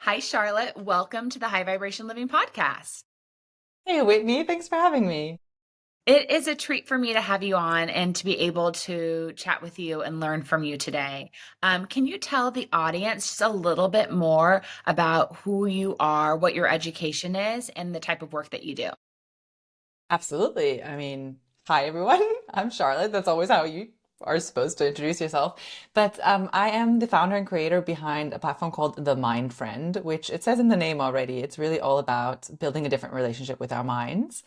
Hi, Charlotte. Welcome to the High Vibration Living Podcast. Hey Whitney, thanks for having me. It is a treat for me to have you on and to be able to chat with you and learn from you today. Can you tell the audience just a little bit more about who you are, what your education is, and the type of work that you do? Absolutely. Hi everyone. I'm Charlotte. That's always how you are supposed to introduce yourself. But I am the founder and creator behind a platform called The Mind Friend, which it says in the name already. It's really all about building a different relationship with our minds.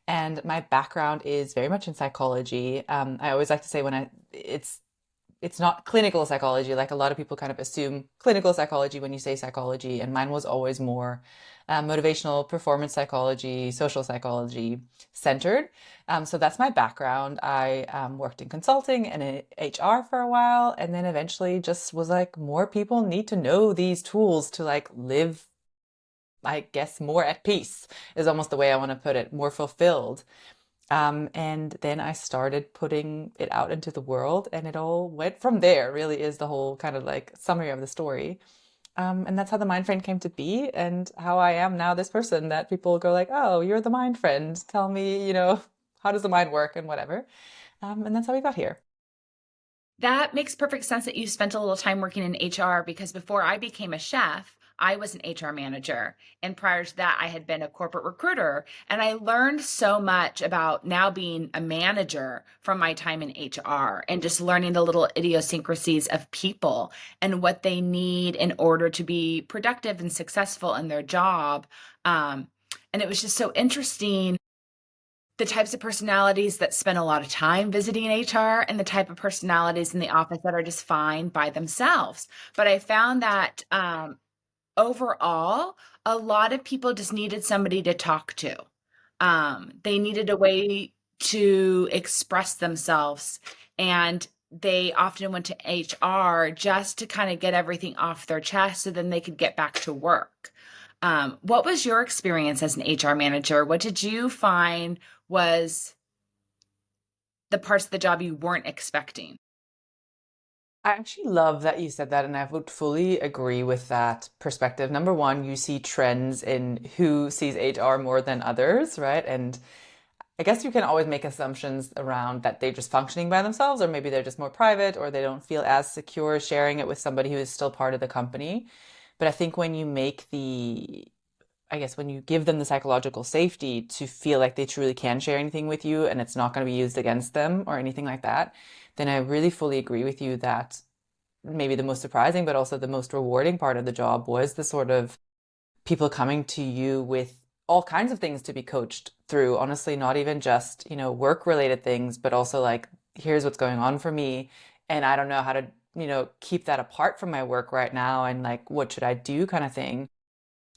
And my background is very much in psychology. I always like to say it's not clinical psychology. Like a lot of people kind of assume clinical psychology when you say psychology, and mine was always more motivational, performance psychology, social psychology centered. So that's my background. I worked in consulting and in HR for a while, and then eventually just was like, more people need to know these tools to like live, I guess, more at peace is almost the way I want to put it, more fulfilled. And then I started putting it out into the world, and it all went from there, really is the whole kind of like summary of the story. And that's how the mind friend came to be, and how I am now this person that people go like, oh, you're the mind friend. Tell me, how does the mind work and whatever. And that's how we got here. That makes perfect sense that you spent a little time working in HR because before I became a chef, I was an HR manager. And prior to that, I had been a corporate recruiter. And I learned so much about now being a manager from my time in HR and just learning the little idiosyncrasies of people and what they need in order to be productive and successful in their job. And it was just so interesting the types of personalities that spend a lot of time visiting HR and the type of personalities in the office that are just fine by themselves. But I found that overall, a lot of people just needed somebody to talk to. They needed a way to express themselves. And they often went to HR just to kind of get everything off their chest so then they could get back to work. What was your experience as an HR manager? What did you find was the parts of the job you weren't expecting? I actually love that you said that, and I would fully agree with that perspective. Number one, you see trends in who sees HR more than others, right? And I guess you can always make assumptions around that they're just functioning by themselves, or maybe they're just more private, or they don't feel as secure sharing it with somebody who is still part of the company. But I think when you make I guess when you give them the psychological safety to feel like they truly can share anything with you and it's not going to be used against them or anything like that, then I really fully agree with you that maybe the most surprising, but also the most rewarding part of the job was the sort of people coming to you with all kinds of things to be coached through. Honestly, not even just, work related things, but also like, here's what's going on for me. And I don't know how to, keep that apart from my work right now. And like, what should I do kind of thing.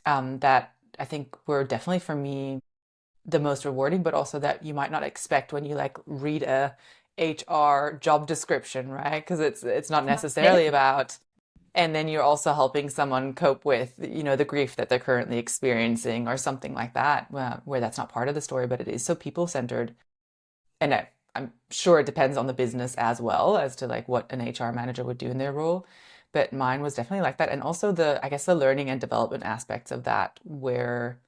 That I think were definitely for me the most rewarding, but also that you might not expect when you like read a HR job description, right? Because it's not necessarily about, and then you're also helping someone cope with, the grief that they're currently experiencing or something like that, where that's not part of the story, but it is so people-centered. And I'm sure it depends on the business as well as to like what an HR manager would do in their role. But mine was definitely like that. And also I guess the learning and development aspects of that where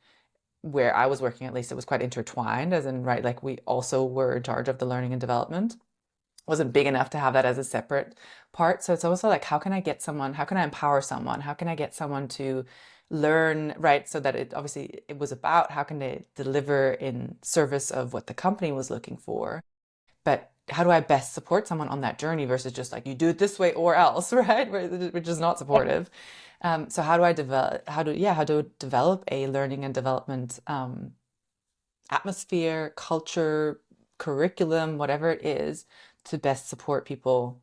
I was working, at least it was quite intertwined, as in, right, like we also were in charge of the learning and development. Wasn't big enough to have that as a separate part. So it's also like, how can I empower someone? How can I get someone to learn, right? So that it was about how can they deliver in service of what the company was looking for. But how do I best support someone on that journey versus just like you do it this way or else, right? Which is not supportive. So how do I develop? How to develop a learning and development atmosphere, culture, curriculum, whatever it is, to best support people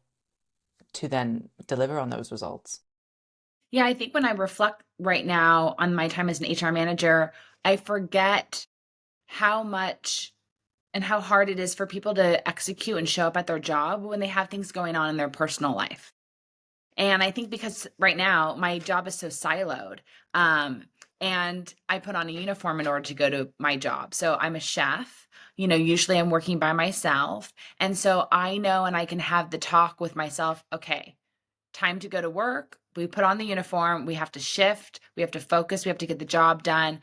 to then deliver on those results. Yeah, I think when I reflect right now on my time as an HR manager, I forget how much and how hard it is for people to execute and show up at their job when they have things going on in their personal life. And I think because right now my job is so siloed, um, and I put on a uniform in order to go to my job. So I'm a chef. Usually I'm working by myself. And so I know and I can have the talk with myself, okay, time to go to work, We put on the uniform, we have to shift, we have to focus, we have to get the job done.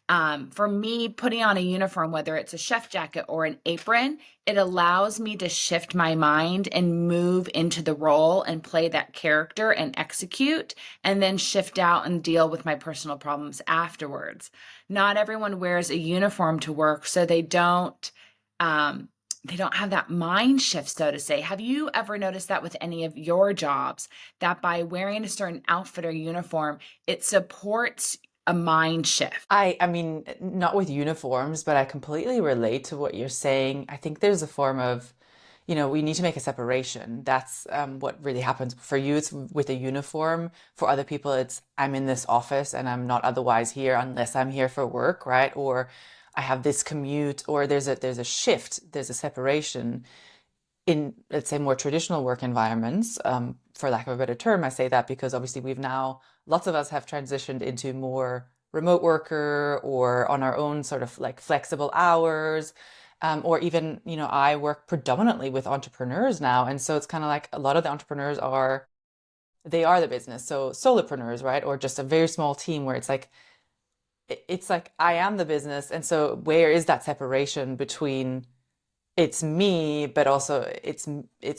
For me, putting on a uniform, whether it's a chef jacket or an apron, it allows me to shift my mind and move into the role and play that character and execute, and then shift out and deal with my personal problems afterwards. Not everyone wears a uniform to work, so um, they don't have that mind shift, so to say. Have you ever noticed that with any of your jobs, that by wearing a certain outfit or uniform, it supports a mind shift? I mean, not with uniforms, but I completely relate to what you're saying. I think there's a form of, we need to make a separation. That's what really happens. For you, it's with a uniform. For other people, it's I'm in this office and I'm not otherwise here unless I'm here for work, right? Or I have this commute, or there's a shift, there's a separation in, let's say, more traditional work environments, for lack of a better term. I say that because obviously lots of us have transitioned into more remote worker or on our own sort of like flexible hours. Or even, I work predominantly with entrepreneurs now. And so it's kind of like a lot of the entrepreneurs they are the business. So solopreneurs, right? Or just a very small team where it's like I am the business. And so where is that separation between it's me, but also it's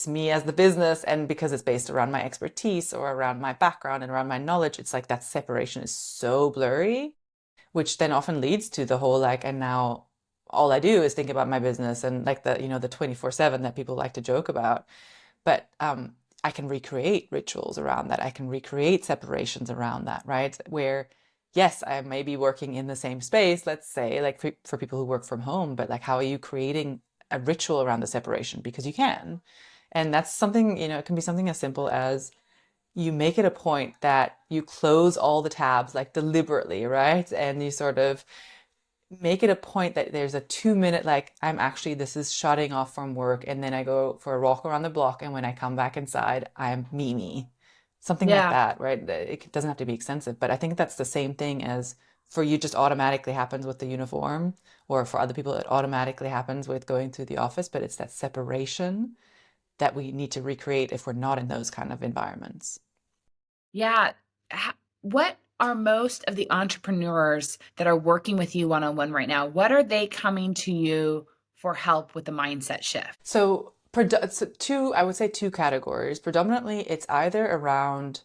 me as the business, and because it's based around my expertise or around my background and around my knowledge, it's like that separation is so blurry, which then often leads to the whole like, and now all I do is think about my business and like the 24/7 that people like to joke about. But I can recreate rituals around that. I can recreate separations around that, right? Where, yes, I may be working in the same space, let's say, like for people who work from home, but like, how are you creating a ritual around the separation? Because you can. And that's something, it can be something as simple as you make it a point that you close all the tabs like deliberately, right? And you sort of make it a point that there's a 2 minute, like, this is shutting off from work. And then I go for a walk around the block. And when I come back inside, I'm me. Something like Yeah. that, right? It doesn't have to be extensive, but I think that's the same thing as for you just automatically happens with the uniform, or for other people, it automatically happens with going to the office. But it's that separation that we need to recreate if we're not in those kind of environments. Yeah. What are most of the entrepreneurs that are working with you one on one right now? What are they coming to you for help with the mindset shift? I would say two categories. Predominantly, it's either around,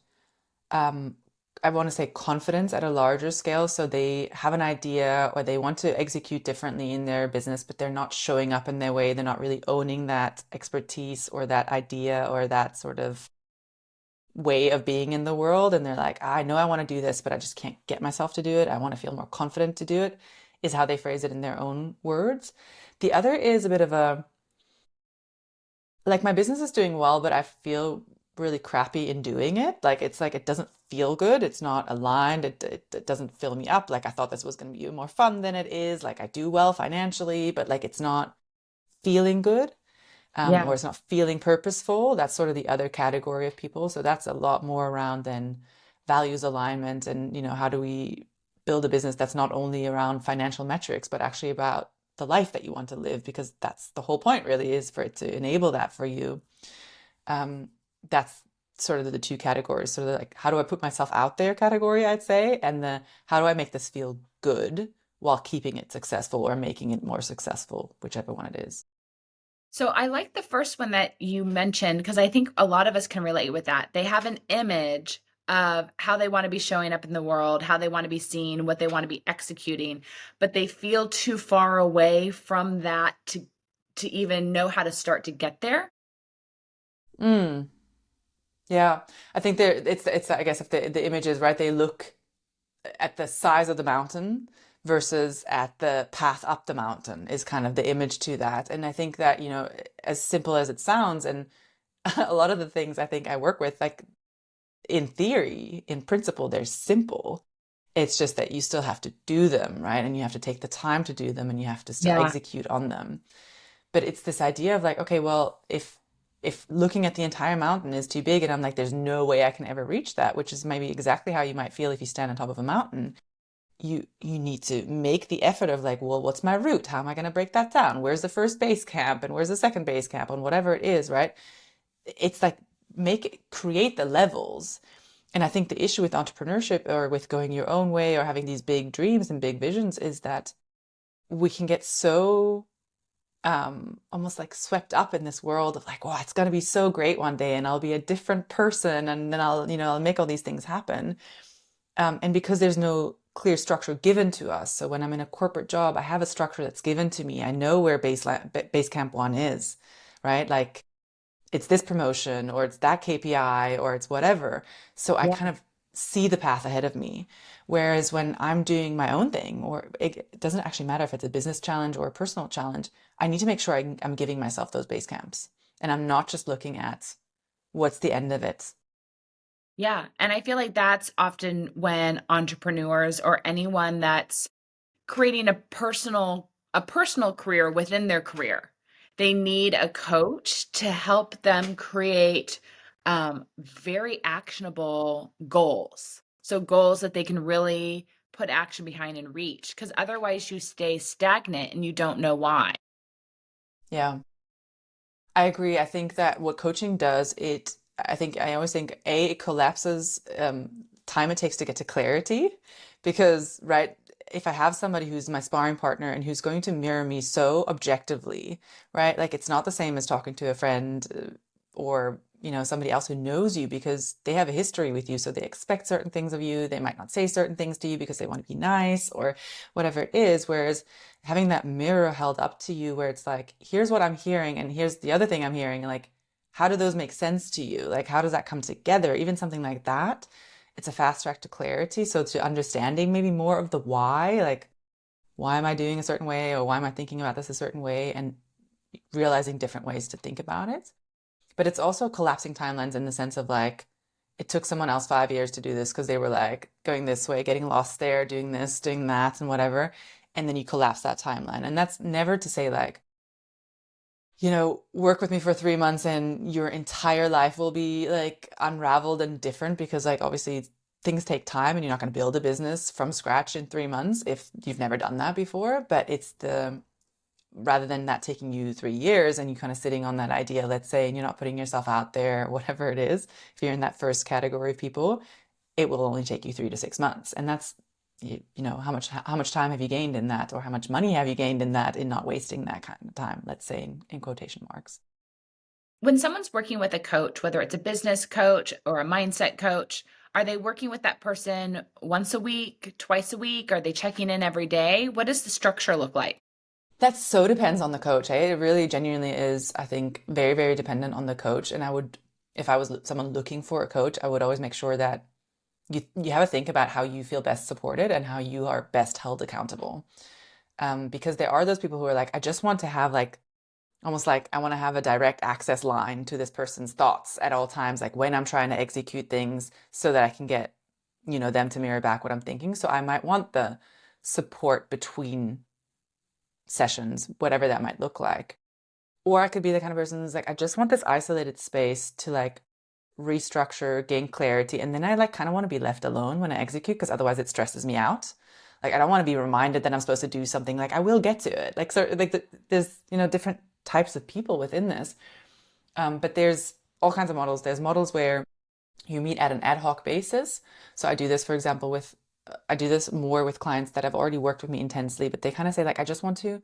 um, I want to say confidence at a larger scale. So they have an idea or they want to execute differently in their business, but they're not showing up in their way. They're not really owning that expertise or that idea or that sort of way of being in the world. And they're like, I know I want to do this, but I just can't get myself to do it. I want to feel more confident to do it, is how they phrase it in their own words. The other is a bit of a, like, my business is doing well, but I feel really crappy in doing it. Like, it's like it doesn't feel good. It's not aligned. It doesn't fill me up. Like, I thought this was going to be more fun than it is. Like, I do well financially, but like it's not feeling good, Yeah. or it's not feeling purposeful. That's sort of the other category of people. So that's a lot more around than values alignment and, how do we build a business that's not only around financial metrics, but actually about the life that you want to live, because that's the whole point really, is for it to enable that for you. That's sort of the two categories. So the, like, how do I put myself out there category, I'd say, and the how do I make this feel good while keeping it successful or making it more successful, whichever one it is. So I like the first one that you mentioned because I think a lot of us can relate with that. They have an image of how they want to be showing up in the world, how they want to be seen, what they want to be executing, but they feel too far away from that to even know how to start to get there. Mm, yeah, I think it's I guess if the image is right, they look at the size of the mountain versus at the path up the mountain is kind of the image to that. And I think that, as simple as it sounds, and a lot of the things I think I work with, like, in theory, in principle, they're simple. It's just that you still have to do them, right? And you have to take the time to do them and you have to still Yeah. execute on them. But it's this idea of like, okay, well, if looking at the entire mountain is too big and I'm like, there's no way I can ever reach that, which is maybe exactly how you might feel if you stand on top of a mountain. You need to make the effort of like, well, what's my route? How am I going to break that down? Where's the first base camp and where's the second base camp and whatever it is, right? It's like create the levels, And I think the issue with entrepreneurship or with going your own way or having these big dreams and big visions is that we can get so almost like swept up in this world of like, oh, it's going to be so great one day and I'll be a different person and then I'll make all these things happen. And because there's no clear structure given to us. So when I'm in a corporate job, I have a structure that's given to me. I know where base camp one is, right? Like it's this promotion or it's that KPI or it's whatever. So I Yeah. kind of see the path ahead of me. Whereas when I'm doing my own thing, or it doesn't actually matter if it's a business challenge or a personal challenge, I need to make sure I'm giving myself those base camps. And I'm not just looking at what's the end of it. Yeah, and I feel like that's often when entrepreneurs or anyone that's creating a personal career within their career, they need a coach to help them create very actionable goals. So goals that they can really put action behind and reach, because otherwise you stay stagnant and you don't know why. Yeah. I agree. I think that what coaching does, I always think, it collapses time it takes to get to clarity. Because, right, if I have somebody who's my sparring partner and who's going to mirror me so objectively, right, like it's not the same as talking to a friend or, somebody else who knows you because they have a history with you. So they expect certain things of you. They might not say certain things to you because they want to be nice or whatever it is. Whereas having that mirror held up to you where it's like, here's what I'm hearing and here's the other thing I'm hearing. Like, how do those make sense to you? Like, how does that come together? Even something like that, it's a fast track to clarity. So to understanding maybe more of the why, like, why am I doing a certain way or why am I thinking about this a certain way and realizing different ways to think about it. But it's also collapsing timelines in the sense of like, it took someone else 5 years to do this because they were like going this way, getting lost there, doing this, doing that, and whatever. And then you collapse that timeline. And that's never to say like, work with me for 3 months and your entire life will be like unraveled and different because like obviously things take time and you're not going to build a business from scratch in 3 months if you've never done that before. But it's the rather than that taking you 3 years and you kind of sitting on that idea, let's say, and you're not putting yourself out there, whatever it is, if you're in that first category of people, it will only take you 3 to 6 months. And that's, how much time have you gained in that, or how much money have you gained in that, in not wasting that kind of time, let's say in quotation marks. When someone's working with a coach, whether it's a business coach or a mindset coach, are they working with that person once a week, twice a week? Are they checking in every day? What does the structure look like? That so depends on the coach. It really genuinely is, I think, very, very dependent on the coach. And if I was someone looking for a coach, I would always make sure that you have to think about how you feel best supported and how you are best held accountable. Because there are those people who are like, I just want to have like almost like I want to have a direct access line to this person's thoughts at all times, like when I'm trying to execute things so that I can get, them to mirror back what I'm thinking. So I might want the support between sessions, whatever that might look like. Or I could be the kind of person who's like, I just want this isolated space to like restructure, gain clarity, and then I like kind of want to be left alone when I execute because otherwise it stresses me out. Like I don't want to be reminded that I'm supposed to do something. Like I will get to it. Like so, like there's different types of people within this, but there's all kinds of models. There's models where you meet at an ad hoc basis. So I do this, for example, I do this more with clients that have already worked with me intensely, but they kind of say like, I just want to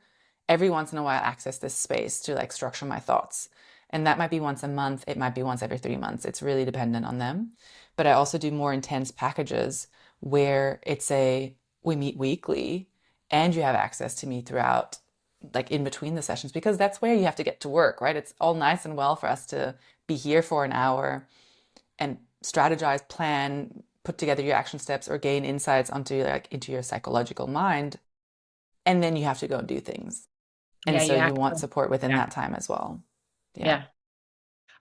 every once in a while access this space to like structure my thoughts. And that might be once a month. It might be once every 3 months. It's really dependent on them. But I also do more intense packages where we meet weekly and you have access to me throughout, like in between the sessions, because that's where you have to get to work, right? It's all nice and well for us to be here for an hour and strategize, plan, put together your action steps or gain insights into your psychological mind. And then you have to go and do things. And Yeah, so you you have to want go. support within Yeah. that time as well. Yeah. Yeah.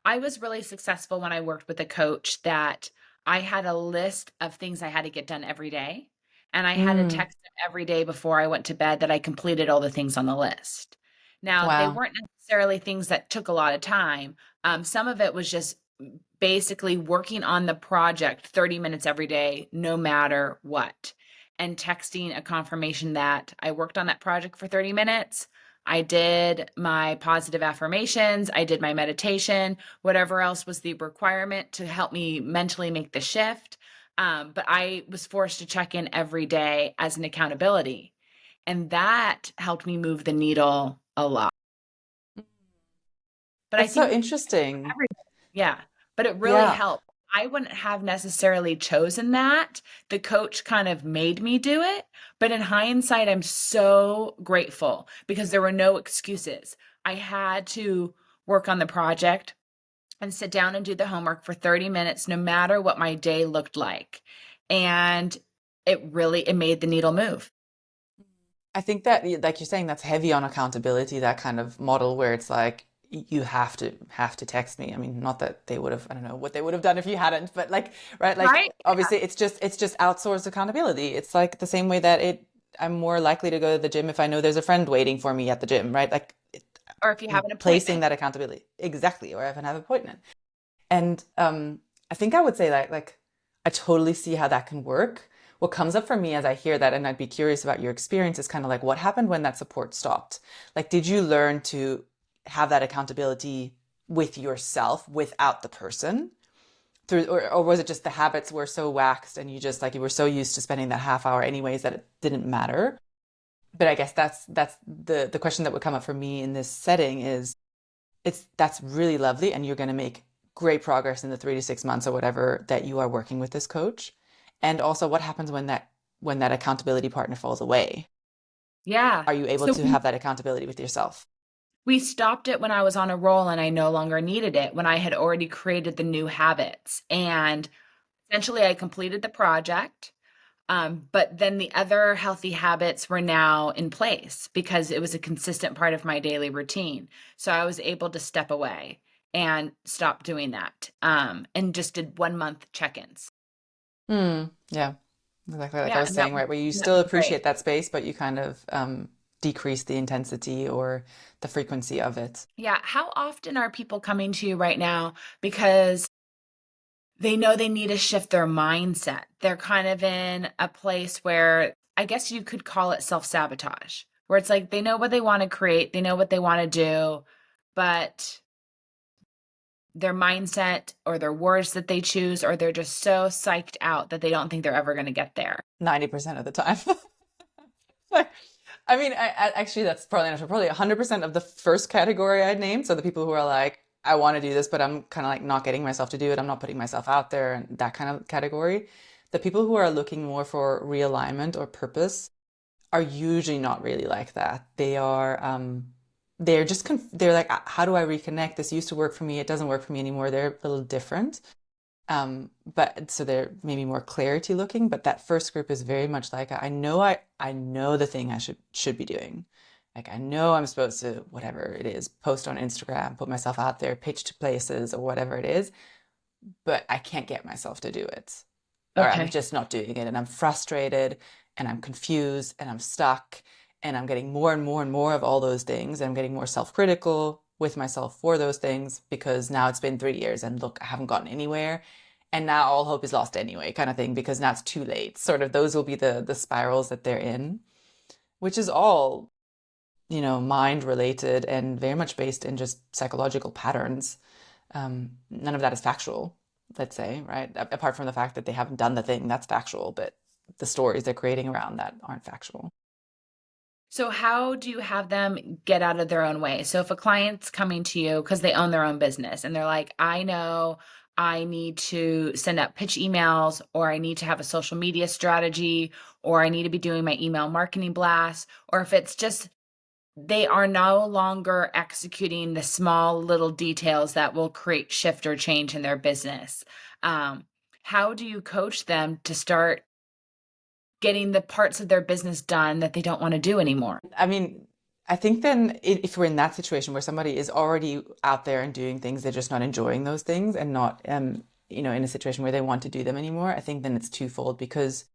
I was really successful when I worked with a coach that I had a list of things I had to get done every day. And I had to Mm, text him every day before I went to bed that I completed all the things on the list. Now, they wow. weren't necessarily things that took a lot of time. Some of it was just basically working on the project 30 minutes every day, no matter what, and texting a confirmation that I worked on that project for 30 minutes. I did my positive affirmations, I did my meditation, whatever else was the requirement to help me mentally make the shift. But I was forced to check in every day as an accountability. And that helped me move the needle a lot. But I That's so think interesting. everybody, yeah, but it really Yeah. helped. I wouldn't have necessarily chosen that. The coach kind of made me do it, but in hindsight, I'm so grateful because there were no excuses. I had to work on the project and sit down and do the homework for 30 minutes, no matter what my day looked like. And it made the needle move. I think that, like you're saying, that's heavy on accountability, that kind of model where it's like you have to text me. I mean, not that they would have, I don't know what they would have done if you hadn't, but like, right, like Right? obviously it's just outsourced accountability. It's like the same way that I'm more likely to go to the gym if I know there's a friend waiting for me at the gym, right? Like Or if you have an placing appointment. that accountability. Exactly, or if I have an appointment. And I think I would say that like I totally see how that can work. What comes up for me as I hear that, and I'd be curious about your experience, is kind of like what happened when that support stopped? Like, did you learn to have that accountability with yourself without the person? Through, or was it just the habits were so waxed and you just like you were so used to spending that half hour anyways that it didn't matter? But I guess that's the question that would come up for me in this setting is that's really lovely and you're going to make great progress in the 3 to 6 months or whatever that you are working with this coach. And also what happens when that accountability partner falls away? Yeah. Are you able So to have that accountability with yourself? we stopped it when I was on a roll and I no longer needed it, when I had already created the new habits. And essentially, I completed the project. But then the other healthy habits were now in place because it was a consistent part of my daily routine. So I was able to step away and stop doing that, and just did 1 month check ins. Yeah, exactly like I Yeah. was saying, right? Where you That still was great. appreciate that space, but you kind of decrease the intensity or the frequency of it. Yeah. How often are people coming to you right now because they know they need to shift their mindset? They're kind of in a place where I guess you could call it self sabotage, where it's like they know what they want to create, they know what they want to do, but their mindset or their words that they choose, or they're just so psyched out that they don't think they're ever going to get there. 90% of the time. Like, I mean, actually, that's probably not true. Probably 100% of the first category I named. So the people who are like, I want to do this, but I'm kind of like not getting myself to do it. I'm not putting myself out there and that kind of category. The people who are looking more for realignment or purpose are usually not really like that. They're just, they're like, how do I reconnect? This used to work for me. It doesn't work for me anymore. They're a little different. But so they're maybe more clarity looking, but that first group is very much like I know the thing I should be doing. Like I know I'm supposed to, whatever it is, post on Instagram, put myself out there, pitch to places or whatever it is, but I can't get myself to do it. Or I'm Okay. just not doing it and I'm frustrated and I'm confused and I'm stuck and I'm getting more and more and more of all those things. And I'm getting more self-critical with myself for those things because now it's been 3 years and look, I haven't gotten anywhere. And now all hope is lost anyway, kind of thing, because now it's too late. Sort of those will be the spirals that they're in, which is all, mind related and very much based in just psychological patterns. None of that is factual, let's say, right? Apart from the fact that they haven't done the thing, that's factual, but the stories they're creating around that aren't factual. So, how do you have them get out of their own way? So, if a client's coming to you because they own their own business and they're like, I know I need to send out pitch emails, or I need to have a social media strategy, or I need to be doing my email marketing blast, or if it's just they are no longer executing the small little details that will create shift or change in their business. Um, how do you coach them to start getting the parts of their business done that they don't want to do anymore? I mean, I think then if we're in that situation where somebody is already out there and doing things, they're just not enjoying those things and not, in a situation where they want to do them anymore, I think then it's twofold because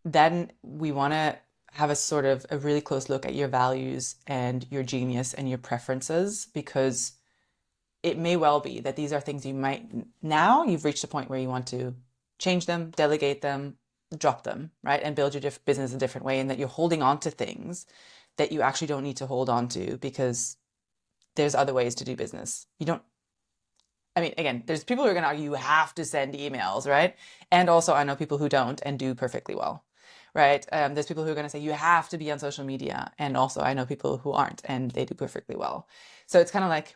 then we want to have a sort of a really close look at your values and your genius and your preferences because it may well be that these are things you might now you've reached a point where you want to change them, delegate them, drop them, right? And build your business a different way and that you're holding on to things that you actually don't need to hold on to because there's other ways to do business. You don't, I mean, again, there's people who are going to argue you have to send emails, right? And also, I know people who don't and do perfectly well, right? There's people who are going to say you have to be on social media. And also, I know people who aren't and they do perfectly well. So it's kind of like,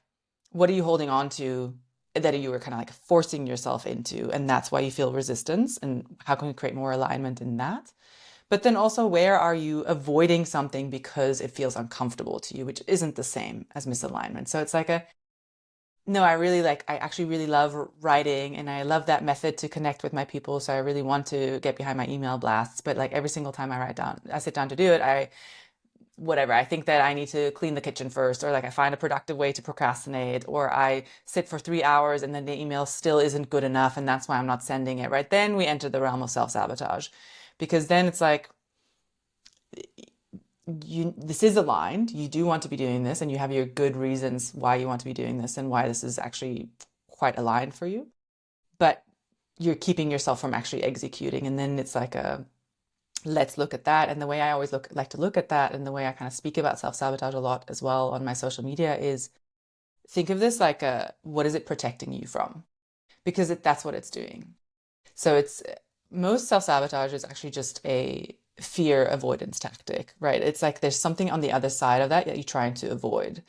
what are you holding on to that you were kind of like forcing yourself into? And that's why you feel resistance. And how can we create more alignment in that? But then also, where are you avoiding something because it feels uncomfortable to you, which isn't the same as misalignment? So it's like a, no, I actually really love writing and I love that method to connect with my people. So I really want to get behind my email blasts. But like every single time I sit down to do it, whatever, I think that I need to clean the kitchen first, or like I find a productive way to procrastinate, or I sit for 3 hours and then the email still isn't good enough. And that's why I'm not sending it, right? Then we enter the realm of self-sabotage because then it's like, this is aligned. You do want to be doing this, and you have your good reasons why you want to be doing this and why this is actually quite aligned for you. But you're keeping yourself from actually executing. And then it's like a let's look at that. And the way I always like to look at that, and the way I kind of speak about self-sabotage a lot as well on my social media is think of this like a what is it protecting you from? Because that's what it's doing. So it's most self-sabotage is actually just a fear avoidance tactic, right? It's like there's something on the other side of that that you're trying to avoid.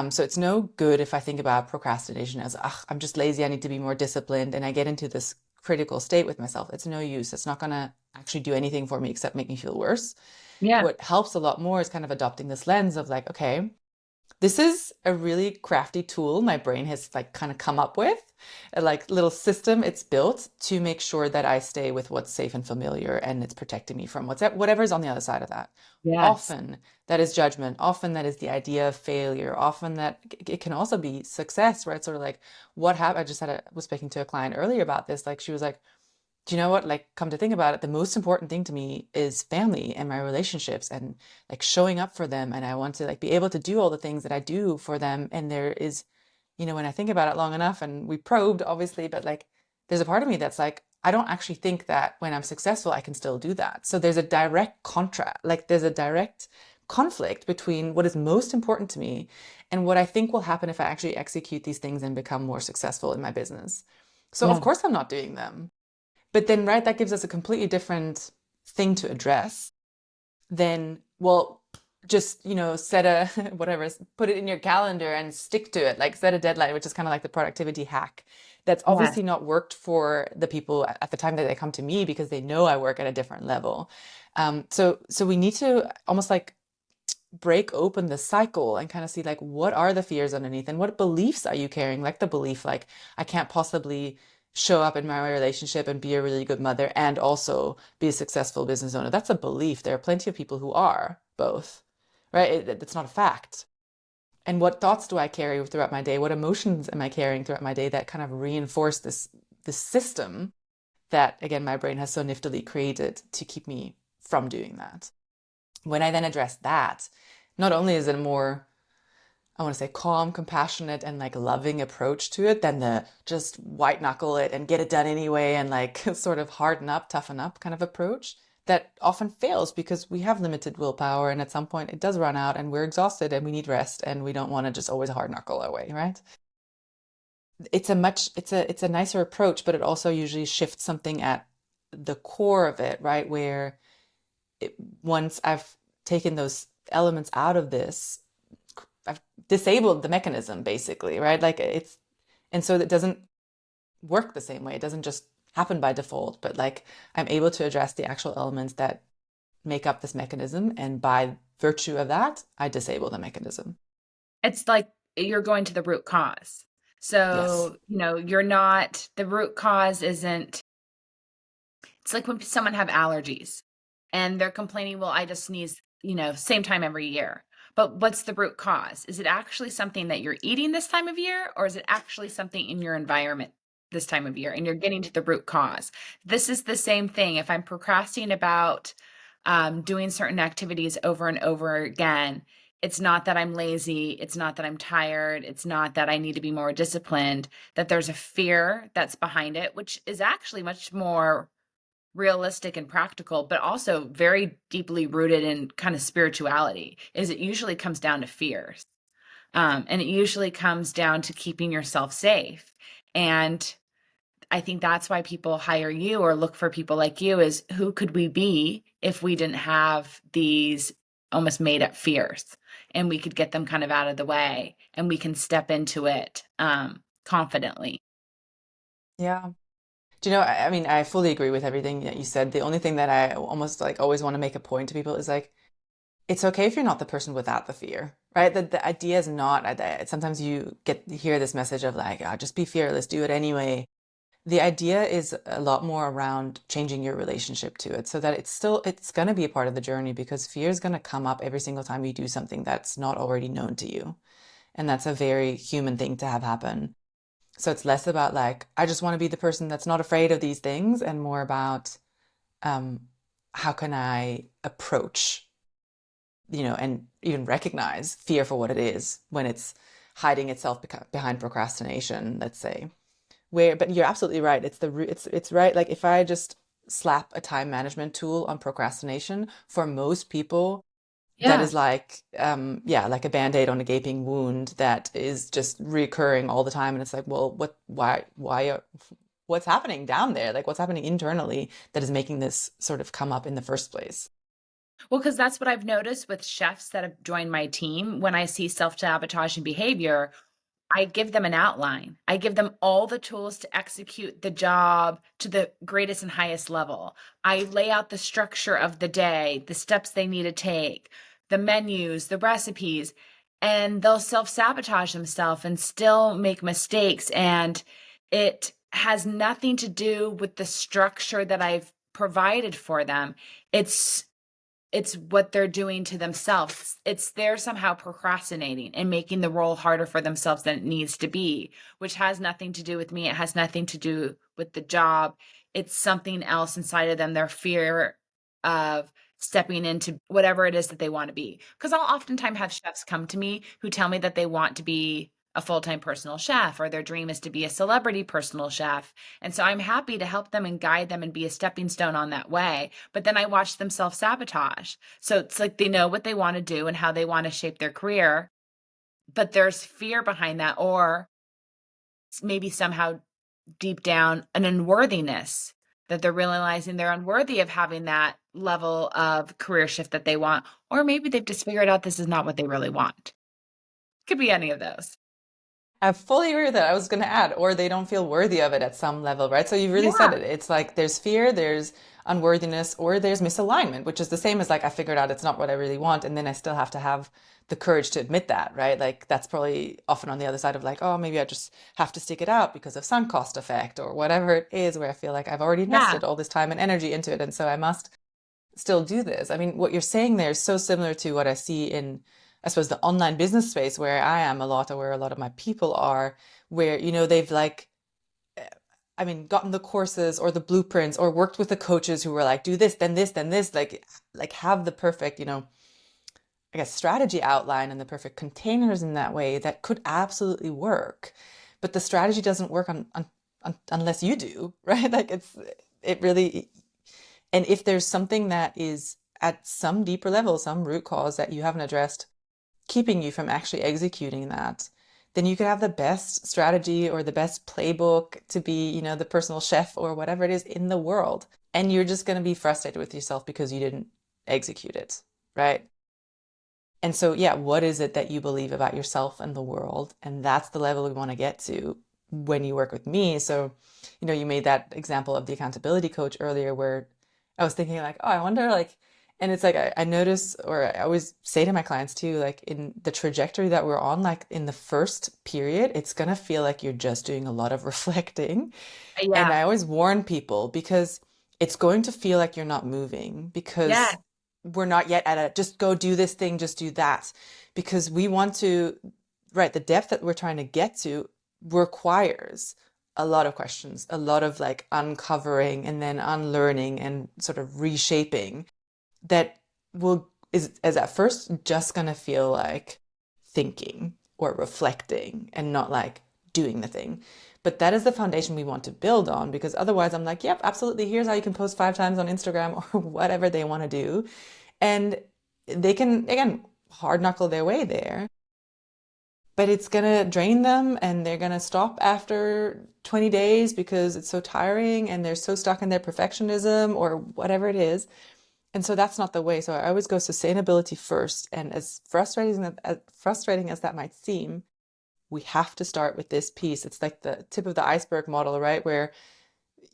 So it's no good if I think about procrastination as, I'm just lazy, I need to be more disciplined, and I get into this critical state with myself. It's no use. It's not going to actually do anything for me except make me feel worse. Yeah. What helps a lot more is kind of adopting this lens of like, okay, this is a really crafty tool my brain has like kind of come up with, a like little system it's built to make sure that I stay with what's safe and familiar and it's protecting me from whatever's on the other side of that. Yes. Often that is judgment, often that is the idea of failure, often that it can also be success, right? Sort of like what happened. I just was speaking to a client earlier about this. Like she was like, do you know what? Like, come to think about it, the most important thing to me is family and my relationships and like showing up for them. And I want to like be able to do all the things that I do for them. And there is, when I think about it long enough and we probed, obviously, but like there's a part of me that's like, I don't actually think that when I'm successful, I can still do that. So there's a direct contrast, like there's a direct conflict between what is most important to me and what I think will happen if I actually execute these things and become more successful in my business. So of Yeah. course I'm not doing them. But then, right, that gives us a completely different thing to address than, well, just, set a whatever, put it in your calendar and stick to it, like set a deadline, which is kind of like the productivity hack. That's Yes. obviously not worked for the people at the time that they come to me because they know I work at a different level. So we need to almost like break open the cycle and kind of see like what are the fears underneath and what beliefs are you carrying, like the belief like I can't possibly show up in my relationship and be a really good mother and also be a successful business owner. That's a belief. There are plenty of people who are both, right? It's not a fact. And what thoughts do I carry throughout my day? What emotions am I carrying throughout my day that kind of reinforce this system that again my brain has so niftily created to keep me from doing that? When I then address that, not only is it a more, I want to say, calm, compassionate, and like loving approach to it than the just white knuckle it and get it done anyway and like sort of harden up, toughen up kind of approach that often fails because we have limited willpower and at some point it does run out and we're exhausted and we need rest and we don't want to just always hard knuckle our way, right? It's a nicer approach, but it also usually shifts something at the core of it, right? Where once I've taken those elements out of this, I've disabled the mechanism basically, right? Like and so it doesn't work the same way. It doesn't just happen by default, but like I'm able to address the actual elements that make up this mechanism. And by virtue of that, I disable the mechanism. It's like you're going to the root cause. Yes. So, you're not, the root cause isn't, it's like when someone have allergies and they're complaining, well, I just sneeze, same time every year. But what's the root cause? Is it actually something that you're eating this time of year, or is it actually something in your environment this time of year? And you're getting to the root cause. This is the same thing. If I'm procrastinating about doing certain activities over and over again, it's not that I'm lazy. It's not that I'm tired. It's not that I need to be more disciplined, that there's a fear that's behind it, which is actually much more realistic and practical, but also very deeply rooted in kind of spirituality, is it usually comes down to fears. And it usually comes down to keeping yourself safe. And I think that's why people hire you or look for people like you, is who could we be if we didn't have these almost made up fears, and we could get them kind of out of the way and we can step into it confidently. Yeah. Do you know, I mean, I fully agree with everything that you said. The only thing that I almost like always want to make a point to people is like, it's okay if you're not the person without the fear, right? That the idea is not, sometimes you hear this message of like, ah, just be fearless, do it anyway. The idea is a lot more around changing your relationship to it so that it's going to be a part of the journey, because fear is going to come up every single time you do something that's not already known to you. And that's a very human thing to have happen. So it's less about like, I just want to be the person that's not afraid of these things, and more about um, how can I approach, and even recognize fear for what it is when it's hiding itself behind procrastination, let's say. But you're absolutely right. It's right. Like if I just slap a time management tool on procrastination, for most people, that Yeah. is like, yeah, like a band-aid on a gaping wound that is just recurring all the time. And it's like, well, what's happening down there? Like what's happening internally that is making this sort of come up in the first place? Well, because that's what I've noticed with chefs that have joined my team. When I see self-sabotaging behavior, I give them an outline. I give them all the tools to execute the job to the greatest and highest level. I lay out the structure of the day, the steps they need to take, the menus, the recipes, and they'll self-sabotage themselves and still make mistakes. And it has nothing to do with the structure that I've provided for them. It's it's what they're doing to themselves. It's they're somehow procrastinating and making the role harder for themselves than it needs to be, which has nothing to do with me. It has nothing to do with the job. It's something else inside of them, their fear of stepping into whatever it is that they want to be. Because I'll oftentimes have chefs come to me who tell me that they want to be a full-time personal chef, or their dream is to be a celebrity personal chef. And so I'm happy to help them and guide them and be a stepping stone on that way. But then I watch them self-sabotage. So it's like they know what they want to do and how they want to shape their career, but there's fear behind that, or maybe somehow deep down an unworthiness, that they're realizing they're unworthy of having that level of career shift that they want. Or maybe they've just figured out this is not what they really want. Could be any of those. I fully agree with that. I was going to add, or they don't feel worthy of it at some level, right? So you really said Yeah. it. It's like there's fear, there's unworthiness, or there's misalignment, which is the same as like I figured out it's not what I really want, and then I still have to have the courage to admit that, right? Like that's probably often on the other side of like, oh, maybe I just have to stick it out because of sunk cost effect or whatever it is, where I feel like I've already Yeah. invested all this time and energy into it, and so I must still do this. I mean, what you're saying there is so similar to what I see in, I suppose, the online business space where I am a lot, or where a lot of my people are, where, they've like, I mean, gotten the courses or the blueprints or worked with the coaches who were like, do this, then this, then this, like have the perfect, I guess, strategy outline and the perfect containers in that way that could absolutely work. But the strategy doesn't work unless you do, right? Like it really, and if there's something that is at some deeper level, some root cause that you haven't addressed, keeping you from actually executing that, then you could have the best strategy or the best playbook to be, the personal chef or whatever it is in the world. And you're just going to be frustrated with yourself because you didn't execute it, right? And so, yeah, what is it that you believe about yourself and the world? And that's the level we want to get to when you work with me. So, you made that example of the accountability coach earlier, where I was thinking like, oh, I wonder like, and it's like I notice, or I always say to my clients too, like in the trajectory that we're on, like in the first period, it's gonna feel like you're just doing a lot of reflecting. And Yeah. I always warn people, because it's going to feel like you're not moving, Yeah. because we're not yet at a just go do this thing, just do that. Because we want to, right, the depth that we're trying to get to requires a lot of questions, a lot of like uncovering and then unlearning and sort of reshaping that is at first just gonna feel like thinking or reflecting and not like doing the thing. But that is the foundation we want to build on, because otherwise I'm like, yep, absolutely. Here's how you can post 5 times on Instagram or whatever they want to do. And they can, again, hard knuckle their way there, but it's gonna drain them and they're gonna stop after 20 days because it's so tiring and they're so stuck in their perfectionism or whatever it is. And so that's not the way. So I always go sustainability first. And as frustrating as that might seem, we have to start with this piece. It's like the tip of the iceberg model, right? Where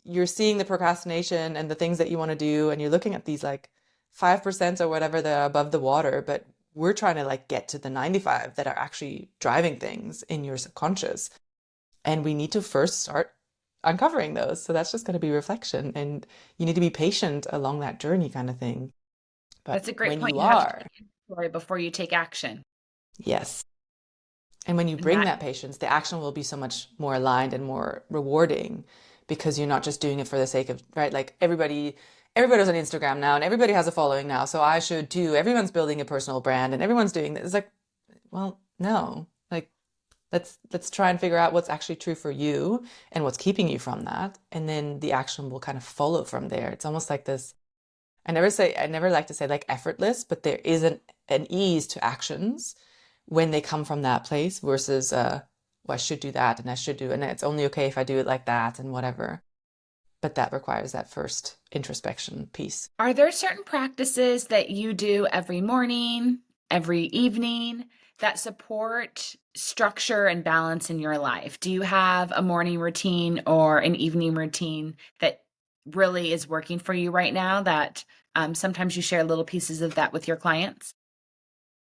you're seeing the procrastination and the things that you want to do, and you're looking at these like 5% or whatever that are above the water, but we're trying to like get to the 95 that are actually driving things in your subconscious. And we need to first start uncovering those. So that's just going to be reflection. And you need to be patient along that journey kind of thing. But That's a great when point. you You have to are, take inventory before you take action. yes. And when you And bring that that patience, the action will be so much more aligned and more rewarding because you're not just doing it for the sake of, right? Like everybody's on Instagram now and everybody has a following now. So I should too. Everyone's building a personal brand and everyone's doing this. It's like, well, no. Like let's try and figure out what's actually true for you and what's keeping you from that. And then the action will kind of follow from there. It's almost like this. I never like to say like effortless, but there is an ease to actions when they come from that place versus well, I should do that and I should do, and it's only okay if I do it like that and whatever. But that requires that first introspection piece. Are there certain practices that you do every morning, every evening that support structure and balance in your life? Do you have a morning routine or an evening routine that really is working for you right now that sometimes you share little pieces of that with your clients?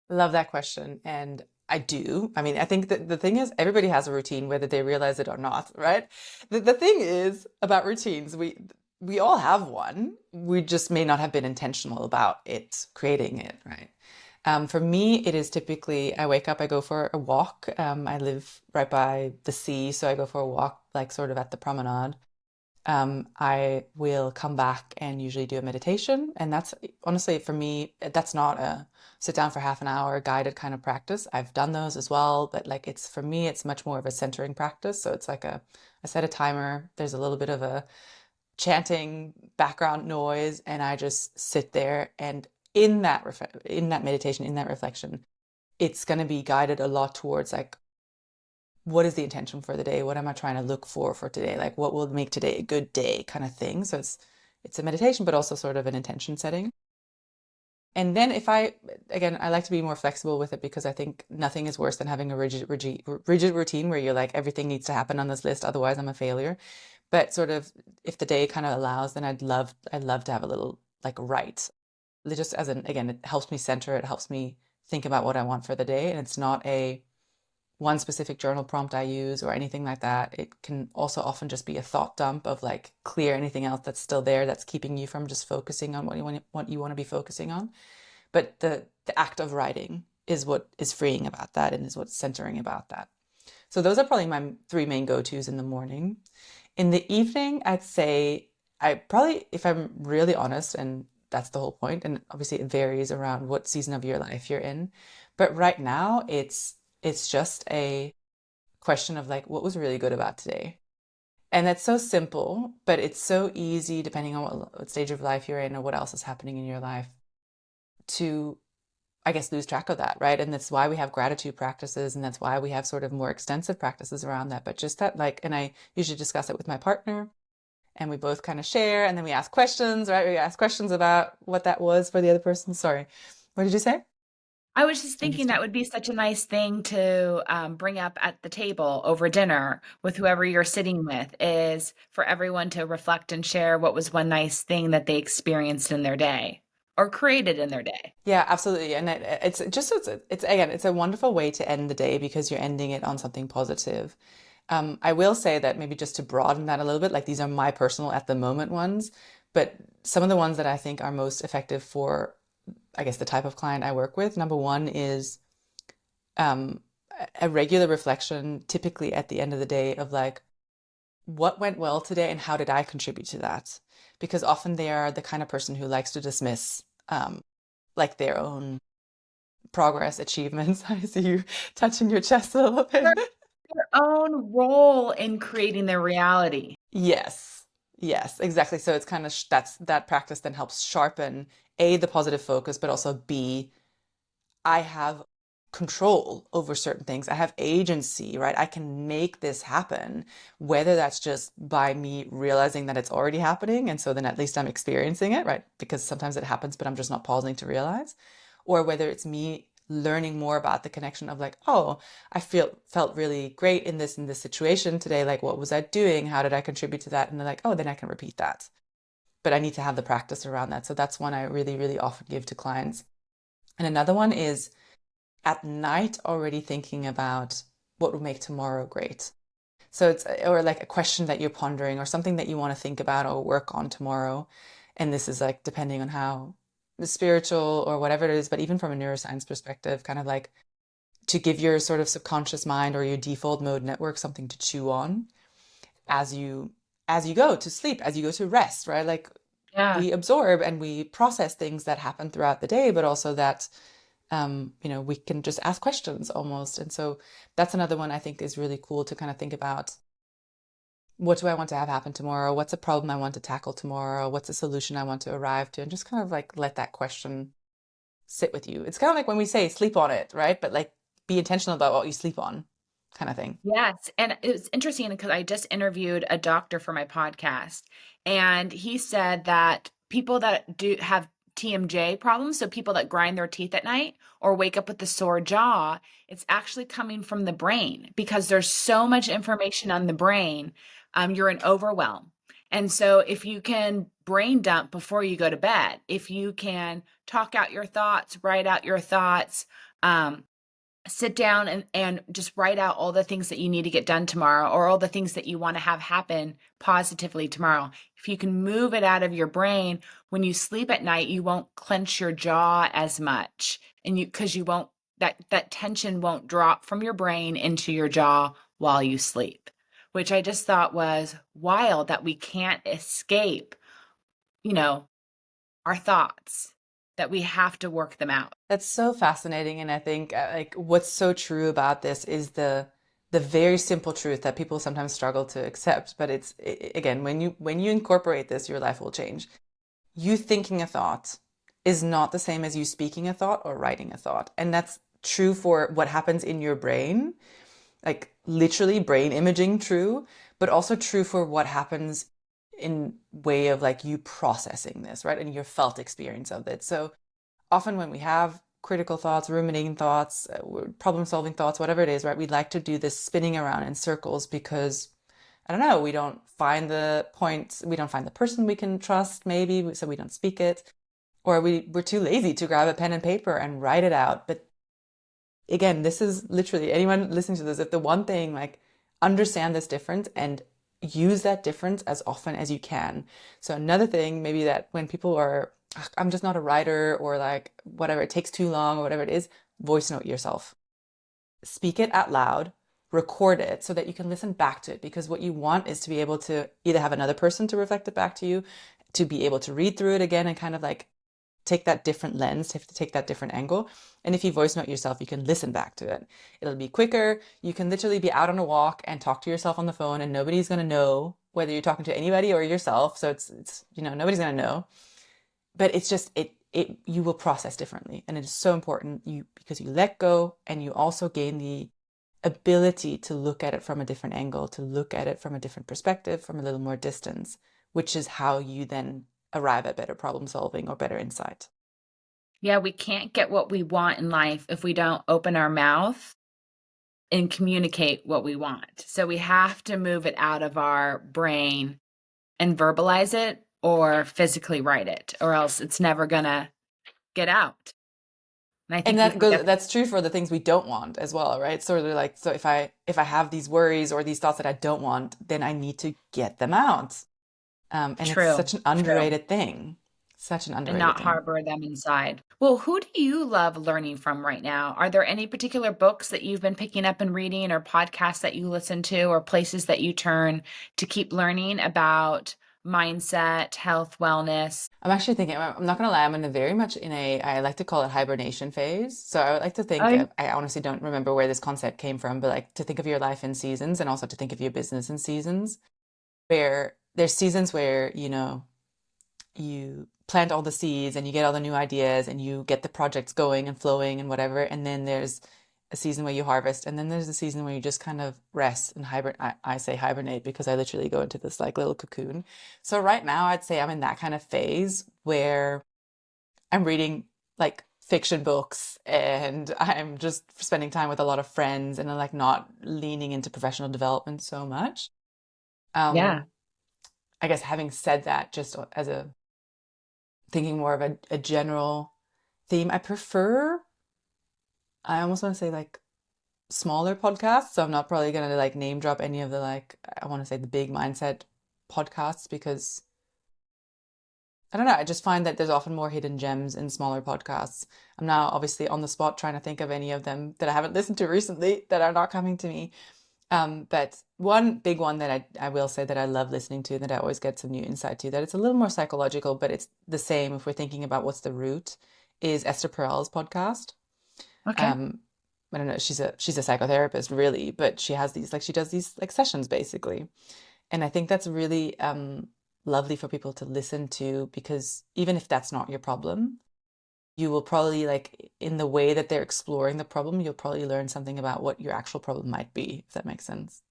Love that question. And I do. I mean, I think that the thing is, everybody has a routine, whether they realize it or not, right? The thing is about routines, we all have one. We just may not have been intentional about it, creating it, right? For me, it is typically I wake up, I go for a walk. I live right by the sea, so I go for a walk, like sort of at the promenade. I will come back and usually do a meditation. And that's honestly for me, that's not a sit down for half an hour guided kind of practice. I've done those as well, but like it's for me, it's much more of a centering practice. So it's like I set a timer, there's a little bit of a chanting background noise, and I just sit there. And in that meditation, in that reflection, it's going to be guided a lot towards like, what is the intention for the day? What am I trying to look for today? Like what will make today a good day kind of thing. So it's a meditation, but also sort of an intention setting. And then again, I like to be more flexible with it because I think nothing is worse than having a rigid routine where you're like, everything needs to happen on this list. Otherwise I'm a failure. But sort of if the day kind of allows, then I'd love to have a little like right. Just as again, it helps me center, it helps me think about what I want for the day. And it's not a one specific journal prompt I use or anything like that. It can also often just be a thought dump of like clear anything else that's still there that's keeping you from just focusing on what you want to be focusing on. But the act of writing is what is freeing about that and is what's centering about that. So those are probably my three main go-tos in the morning. In the evening, I'd say I probably, if I'm really honest, and that's the whole point, and obviously it varies around what season of your life you're in, but right now it's just a question of like, what was really good about today? And that's so simple, but it's so easy, depending on what stage of life you're in or what else is happening in your life, to, I guess, lose track of that, right? And that's why we have gratitude practices, and that's why we have sort of more extensive practices around that. But just that, like, and I usually discuss it with my partner, and we both kind of share, and then we ask questions, right? We ask questions about what that was for the other person. Sorry, what did you say? I was just I thinking missed you. that would be such a nice thing to bring up at the table over dinner with whoever you're sitting with, is for everyone to reflect and share what was one nice thing that they experienced in their day or created in their day. Yeah, absolutely. And it's again, it's a wonderful way to end the day because you're ending it on something positive. I will say that maybe just to broaden that a little bit, like these are my personal at the moment ones, but some of the ones that I think are most effective for, I guess, the type of client I work with. Number one is um, a regular reflection, typically at the end of the day, of like, what went well today and how did I contribute to that? Because often they are the kind of person who likes to dismiss like their own progress, achievements. I see you touching your chest a little bit. own role in creating their reality. Yes. Yes, exactly. So it's kind of that's that practice then helps sharpen A, the positive focus, but also B, I have control over certain things. I have agency, right? I can make this happen, whether that's just by me realizing that it's already happening. And so then at least I'm experiencing it, right? Because sometimes it happens, but I'm just not pausing to realize. Or whether it's me learning more about the connection of like, oh, I felt really great in this situation today. Like, what was I doing? How did I contribute to that? And they're like, oh, then I can repeat that. But I need to have the practice around that. So that's one I really, really often give to clients. And another one is at night already thinking about what will make tomorrow great. So it's or like a question that you're pondering or something that you want to think about or work on tomorrow. And this is like depending on how spiritual or whatever it is, but even from a neuroscience perspective, kind of like to give your sort of subconscious mind or your default mode network something to chew on as you go to sleep, as you go to rest, right? Like Yeah. we absorb and we process things that happen throughout the day, but also that we can just ask questions almost. And so that's another one I think is really cool to kind of think about. What do I want to have happen tomorrow? What's a problem I want to tackle tomorrow? What's a solution I want to arrive to? And just kind of like let that question sit with you. It's kind of like when we say sleep on it, right? But like be intentional about what you sleep on, kind of thing. Yes, and it was interesting because I just interviewed a doctor for my podcast, and he said that people that do have TMJ problems, so people that grind their teeth at night or wake up with a sore jaw, it's actually coming from the brain because there's so much information on the brain. You're in overwhelm. And so if you can brain dump before you go to bed, if you can talk out your thoughts, write out your thoughts, sit down and just write out all the things that you need to get done tomorrow or all the things that you want to have happen positively tomorrow. If you can move it out of your brain, when you sleep at night, you won't clench your jaw as much. And because you won't, that tension won't drop from your brain into your jaw while you sleep, which I just thought was wild that we can't escape, you know, our thoughts, that we have to work them out. That's so fascinating. And I think like what's so true about this is the very simple truth that people sometimes struggle to accept. But it's again, when you incorporate this, your life will change. You thinking a thought is not the same as you speaking a thought or writing a thought. And that's true for what happens in your brain, like literally brain imaging true, but also true for what happens in way of like you processing this, right? And your felt experience of it. So often when we have critical thoughts, ruminating thoughts, problem solving thoughts, whatever it is, right? We like to do this spinning around in circles because I don't know, we don't find the point, we don't find the person we can trust, maybe, so we don't speak it, or we're too lazy to grab a pen and paper and write it out. But again, this is literally anyone listening to this, if the one thing, like understand this difference and use that difference as often as you can. So another thing, maybe that when people are, I'm just not a writer or like whatever, it takes too long or whatever it is, voice note yourself. Speak it out loud, record it so that you can listen back to it. Because what you want is to be able to either have another person to reflect it back to you, to be able to read through it again and kind of like take that different lens, to take that different angle. And if you voice note yourself, you can listen back to it. It'll be quicker. You can literally be out on a walk and talk to yourself on the phone and nobody's going to know whether you're talking to anybody or yourself. So it's nobody's going to know. But it's just you will process differently. And it is so important because you let go and you also gain the ability to look at it from a different angle, to look at it from a different perspective, from a little more distance, which is how you then arrive at better problem solving or better insight. Yeah, we can't get what we want in life if we don't open our mouth and communicate what we want. So we have to move it out of our brain and verbalize it or physically write it, or else it's never going to get out. And I And think we forget. that's true for the things we don't want as well, right? Sort of like, so if I have these worries or these thoughts that I don't want, then I need to get them out. And it's True, such an true. underrated thing. Such an And underrated not thing. harbor them inside. Well, who do you love learning from right now? Are there any particular books that you've been picking up and reading, or podcasts that you listen to, or places that you turn to keep learning about mindset, health, wellness? I'm actually thinking, I'm not gonna lie, I'm in a very much in a, I like to call it hibernation phase. So I would like to think I of, I honestly don't remember where this concept came from, but like to think of your life in seasons and also to think of your business in seasons, where there's seasons where, you plant all the seeds and you get all the new ideas and you get the projects going and flowing and whatever. And then there's a season where you harvest, and then there's a season where you just kind of rest and hibernate. I say hibernate because I literally go into this like little cocoon. So right now I'd say I'm in that kind of phase where I'm reading like fiction books and I'm just spending time with a lot of friends and I'm like not leaning into professional development so much. Yeah. Um, I guess having said that, just as a thinking more of a general theme, I almost want to say like smaller podcasts. So I'm not probably gonna like name drop any of the like, I want to say the big mindset podcasts because I don't know. I just find that there's often more hidden gems in smaller podcasts. I'm now obviously on the spot trying to think of any of them that I haven't listened to recently that are not coming to me. But one big one that I will say that I love listening to, that I always get some new insight to, that it's a little more psychological, but it's the same if we're thinking about what's the root, is Esther Perel's podcast. Okay. Um, I don't know, she's a psychotherapist really, but she has these like she does these like sessions basically. And I think that's really lovely for people to listen to because even if that's not your problem, you will probably like in the way that they're exploring the problem, you'll probably learn something about what your actual problem might be, if that makes sense.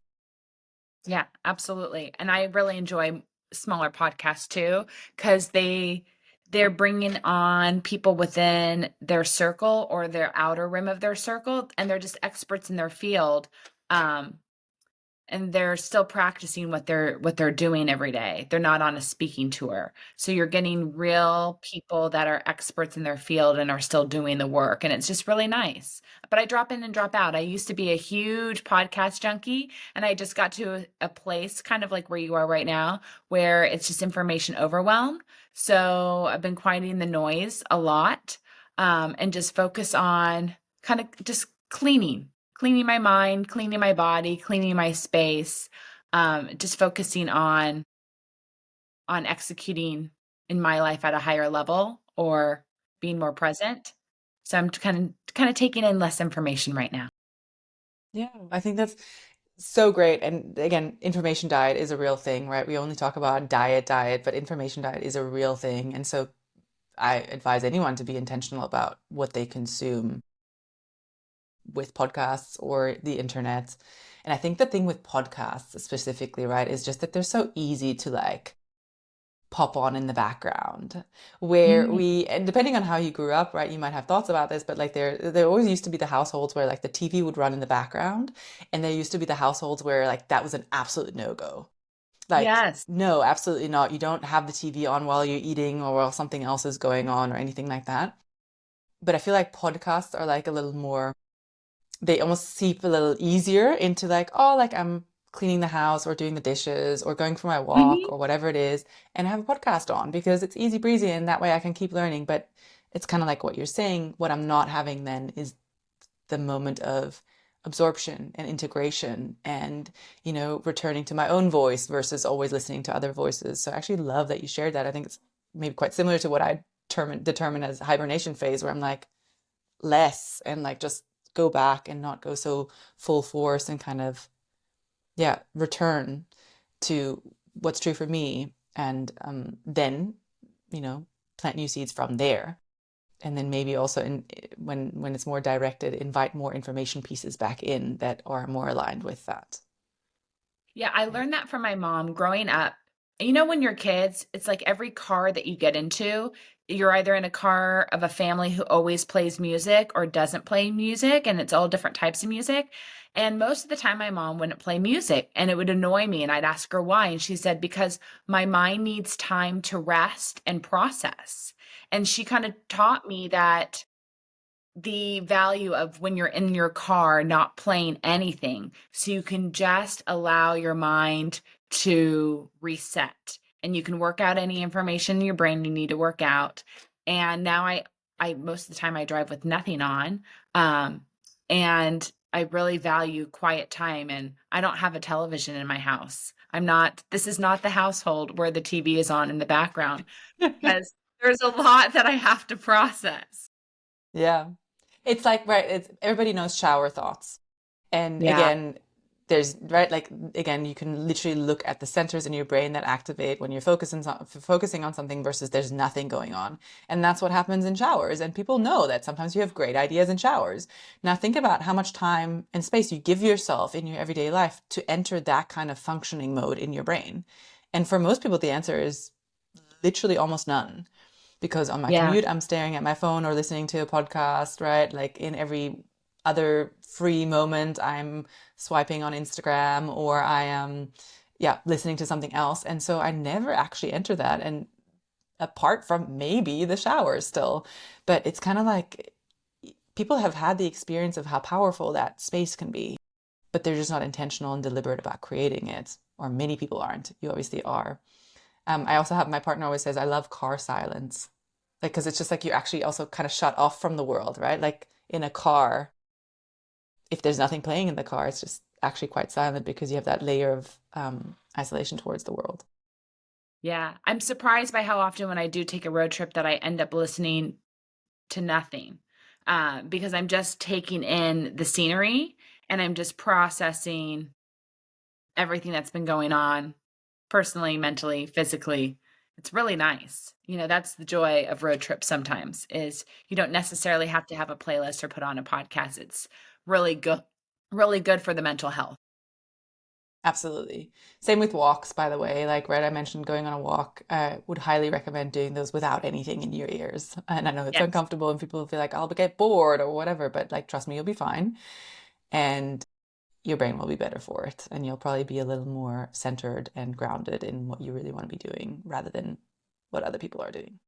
Yeah, absolutely. And I really enjoy smaller podcasts too, because they're bringing on people within their circle or their outer rim of their circle, and they're just experts in their field. Um, and they're still practicing what they're doing every day. They're not on a speaking tour. So you're getting real people that are experts in their field and are still doing the work, and it's just really nice. But I drop in and drop out. I used to be a huge podcast junkie, and I just got to a place kind of like where you are right now, where it's just information overwhelm. So I've been quieting the noise a lot, and just focus on kind of just cleaning my mind, cleaning my body, cleaning my space, just focusing on executing in my life at a higher level or being more present. So I'm kind of taking in less information right now. Yeah, I think that's so great. And again, information diet is a real thing, right? We only talk about diet, but information diet is a real thing. And so I advise anyone to be intentional about what they consume with podcasts or the internet. And I think the thing with podcasts specifically, right, is just that they're so easy to like pop on in the background where Mm, we, and depending on how you grew up, right, you might have thoughts about this, but like there always used to be the households where like the TV would run in the background, and there used to be the households where like that was an absolute no-go. Like, yes. no, absolutely not. You don't have the TV on while you're eating or while something else is going on or anything like that. But I feel like podcasts are like a little more, they almost seep a little easier into like, oh, like I'm cleaning the house or doing the dishes or going for my walk Mhm. or whatever it is, and I have a podcast on because it's easy breezy and that way I can keep learning. But it's kind of like what you're saying. What I'm not having then is the moment of absorption and integration and, returning to my own voice versus always listening to other voices. So I actually love that you shared that. I think it's maybe quite similar to what I determine as hibernation phase, where I'm like, less and like just go back and not go so full force and kind of, yeah, return to what's true for me, and then you know plant new seeds from there, and then maybe also when it's more directed, invite more information pieces back in that are more aligned with that. Yeah, I Yeah. learned that from my mom growing up. When you're kids, it's like every car that you get into, you're either in a car of a family who always plays music or doesn't play music, and it's all different types of music. And most of the time, my mom wouldn't play music, and it would annoy me. And I'd ask her why. And she said, because my mind needs time to rest and process. And she kind of taught me that the value of when you're in your car not playing anything so you can just allow your mind to reset and you can work out any information in your brain you need to work out. And now I most of the time I drive with nothing on. And I really value quiet time, and I don't have a television in my house. I'm not This is not the household where the TV is on in the background, because There's a lot that I have to process. Yeah. It's like, right, it's everybody knows shower thoughts. And Yeah. again, there's right, like again, you can literally look at the centers in your brain that activate when you're focusing on something versus there's nothing going on. And that's what happens in showers. And people know that sometimes you have great ideas in showers. Now think about how much time and space you give yourself in your everyday life to enter that kind of functioning mode in your brain. And for most people, the answer is literally almost none because on my Yeah. commute, I'm staring at my phone or listening to a podcast, right? Like in every other free moment, I'm swiping on Instagram or I am, yeah, listening to something else. And so I never actually enter that. And apart from maybe the shower still, but it's kind of like people have had the experience of how powerful that space can be, but they're just not intentional and deliberate about creating it. Or many people aren't. You obviously are. I also have my partner always says, I love car silence. Like, because it's just like you actually also kind of shut off from the world, right? Like in a car, if there's nothing playing in the car, it's just actually quite silent because you have that layer of isolation towards the world. Yeah. I'm surprised by how often when I do take a road trip that I end up listening to nothing, because I'm just taking in the scenery and I'm just processing everything that's been going on personally, mentally, physically. It's really nice. That's the joy of road trips sometimes is you don't necessarily have to have a playlist or put on a podcast. It's really good for the mental health. Absolutely. Same with walks, by the way. Like, right, I mentioned going on a walk. I would highly recommend doing those without anything in your ears. And I know it's Yes. uncomfortable and people feel like I'll get bored or whatever, but like, trust me, you'll be fine. And your brain will be better for it. And you'll probably be a little more centered and grounded in what you really want to be doing rather than what other people are doing.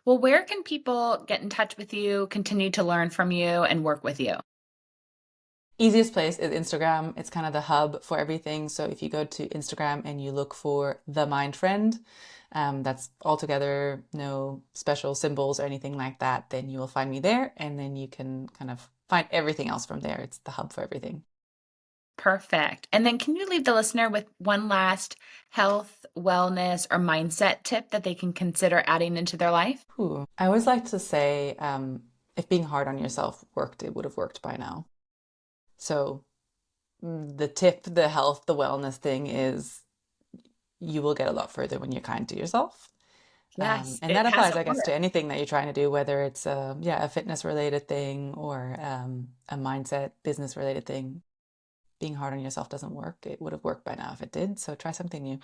Well, where can people get in touch with you, continue to learn from you, and work with you? Easiest place is Instagram. It's kind of the hub for everything. So if you go to Instagram and you look for The Mind Friend, that's all together, no special symbols or anything like that, then you will find me there. And then you can kind of find everything else from there. It's the hub for everything. Perfect. And then can you leave the listener with one last health, wellness, or mindset tip that they can consider adding into their life? Ooh. I always like to say, if being hard on yourself worked, it would have worked by now. So the tip, the health, the wellness thing is you will get a lot further when you're kind to yourself. Yes, And it that applies, hasn't I guess, to worked. anything that you're trying to do, whether it's a fitness related thing or a mindset, business related thing. Being hard on yourself doesn't work. It would have worked by now if it did. So try something new.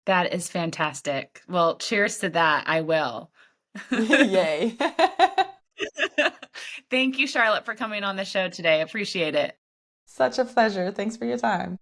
That is fantastic. Well, cheers to that. I will. Yay. Thank you, Charlotte, for coming on the show today. Appreciate it. Such a pleasure. Thanks for your time.